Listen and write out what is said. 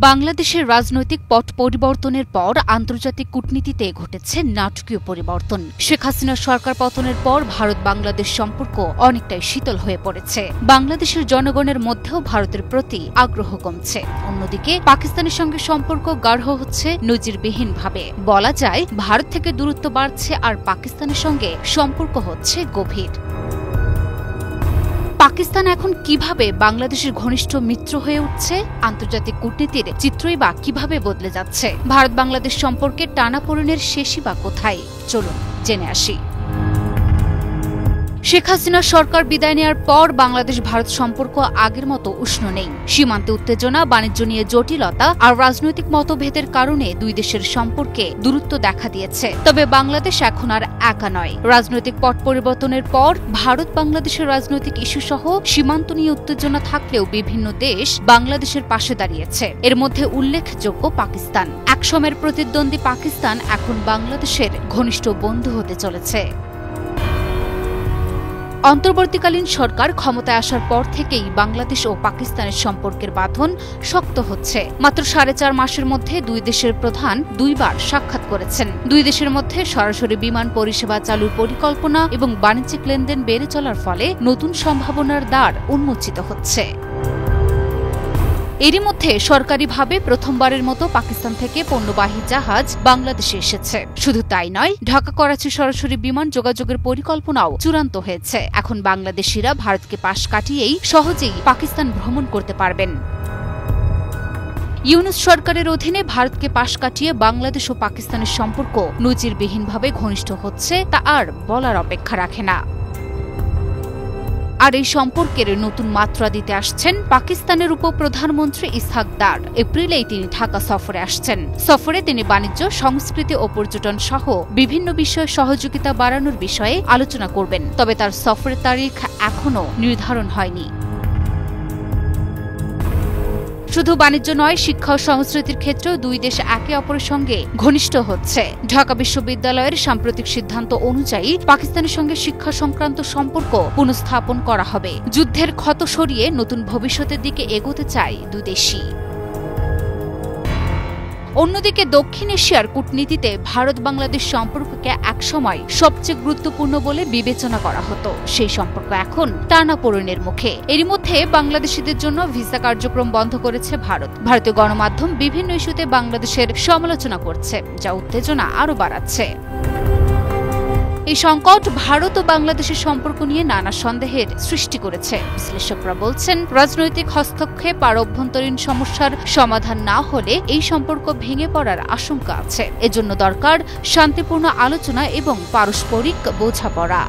বাংলাদেশের রাজনৈতিক পট পরিবর্তনের পর আন্তর্জাতিক কূটনীতিতে ঘটেছে নাটকীয় পরিবর্তন। শেখ হাসিনা সরকার পতনের পর ভারত বাংলাদেশ সম্পর্ক অনেকটাই শীতল হয়ে পড়েছে। বাংলাদেশের জনগণের মধ্যেও ভারতের প্রতি আগ্রহ কমছে। অন্যদিকে পাকিস্তানের সঙ্গে সম্পর্ক গাঢ় হচ্ছে নজিরবিহীনভাবে। বলা যায় ভারত থেকে দূরত্ব বাড়ছে আর পাকিস্তানের সঙ্গে সম্পর্ক হচ্ছে গভীর। পাকিস্তান এখন কিভাবে বাংলাদেশের ঘনিষ্ঠ মিত্র হয়ে উঠছে? আন্তর্জাতিক কূটনীতির চিত্রই বা কিভাবে বদলে যাচ্ছে? ভারত বাংলাদেশ সম্পর্কে টানাপোড়েনের শেষই বা কোথায়? চলুন জেনে আসি। শেখ হাসিনা সরকার বিদায় নেওয়ার পর বাংলাদেশ ভারত সম্পর্ক আগের মতো উষ্ণ নেই। সীমান্তে উত্তেজনা, বাণিজ্য নিয়ে জটিলতা আর রাজনৈতিক মতভেদের কারণে দুই দেশের সম্পর্কে দূরত্ব দেখা দিয়েছে। তবে বাংলাদেশ এখন আর একা নয়। রাজনৈতিক পট পরিবর্তনের পর ভারত বাংলাদেশের রাজনৈতিক ইস্যু সহ সীমান্ত নিয়ে উত্তেজনা থাকলেও বিভিন্ন দেশ বাংলাদেশের পাশে দাঁড়িয়েছে। এর মধ্যে উল্লেখযোগ্য পাকিস্তান। একসময়ের প্রতিদ্বন্দ্বী পাকিস্তান এখন বাংলাদেশের ঘনিষ্ঠ বন্ধু হতে চলেছে। অন্তর্বর্তীকালীন সরকার ক্ষমতায় আসার পর থেকেই বাংলাদেশ ও পাকিস্তানের সম্পর্কের বাঁধন শক্ত হচ্ছে। মাত্র 4.5 মাসের মধ্যে দুই দেশের প্রধান দুইবার সাক্ষাৎ করেছেন। দুই দেশের মধ্যে সরাসরি বিমান পরিষেবা চালুর পরিকল্পনা এবং বাণিজ্যিক লেনদেন বেড়ে চলার ফলে নতুন সম্ভাবনার দ্বার উন্মোচিত হচ্ছে। এরই মধ্যে সরকারিভাবে প্রথমবারের মতো পাকিস্তান থেকে পণ্যবাহী জাহাজ বাংলাদেশে এসেছে। শুধু তাই নয়, ঢাকা করাচি সরাসরি বিমান যোগাযোগের পরিকল্পনাও চূড়ান্ত হয়েছে। এখন বাংলাদেশিরা ভারতকে পাশ কাটিয়েই সহজেই পাকিস্তান ভ্রমণ করতে পারবেন। ইউনূস সরকারের অধীনে ভারতকে পাশ কাটিয়ে বাংলাদেশ ও পাকিস্তানের সম্পর্ক নজিরবিহীনভাবে ঘনিষ্ঠ হচ্ছে তা আর বলার অপেক্ষা রাখে না। আর এই সম্পর্কের নতুন মাত্রা দিতে আসছেন পাকিস্তানের উপপ্রধানমন্ত্রী ইসহাক দার। এপ্রিলেই তিনি ঢাকা সফরে আসছেন। সফরে তিনি বাণিজ্য, সংস্কৃতি ও পর্যটন সহ বিভিন্ন বিষয়ে সহযোগিতা বাড়ানোর বিষয়ে আলোচনা করবেন। তবে তার সফরের তারিখ এখনও নির্ধারণ হয়নি। শুধু বাণিজ্য নয়, শিক্ষা ও সংস্কৃতির ক্ষেত্রেও দুই দেশ একে অপরের সঙ্গে ঘনিষ্ঠ হচ্ছে। ঢাকা বিশ্ববিদ্যালয়ের সাম্প্রতিক সিদ্ধান্ত অনুযায়ী পাকিস্তানের সঙ্গে শিক্ষা সংক্রান্ত সম্পর্ক পুনঃস্থাপন করা হবে। যুদ্ধের ক্ষত সরিয়ে নতুন ভবিষ্যতের দিকে এগোতে চায় দুই দেশই। অন্যদিকে দক্ষিণ এশিয়ার কূটনীতিতে ভারত বাংলাদেশ সম্পর্ককে একসময় সবচেয়ে গুরুত্বপূর্ণ বলে বিবেচনা করা হতো। সেই সম্পর্ক এখন টানাপোড়েনের মুখে। এরই মধ্যে বাংলাদেশিদের জন্য ভিসা কার্যক্রম বন্ধ করেছে ভারত। ভারতীয় গণমাধ্যম বিভিন্ন ইস্যুতে বাংলাদেশের সমালোচনা করছে, যা উত্তেজনা আরও বাড়াচ্ছে। এই সংকট ভারত ও বাংলাদেশের সম্পর্ক নিয়ে নানা সন্দেহের সৃষ্টি করেছে। বিশ্লেষকরা বলছেন, রাজনৈতিক হস্তক্ষেপ আর অভ্যন্তরীণ সমস্যার সমাধান না হলে এই সম্পর্ক ভেঙে পড়ার আশঙ্কা আছে। এজন্য দরকার শান্তিপূর্ণ আলোচনা এবং পারস্পরিক বোঝাপড়া।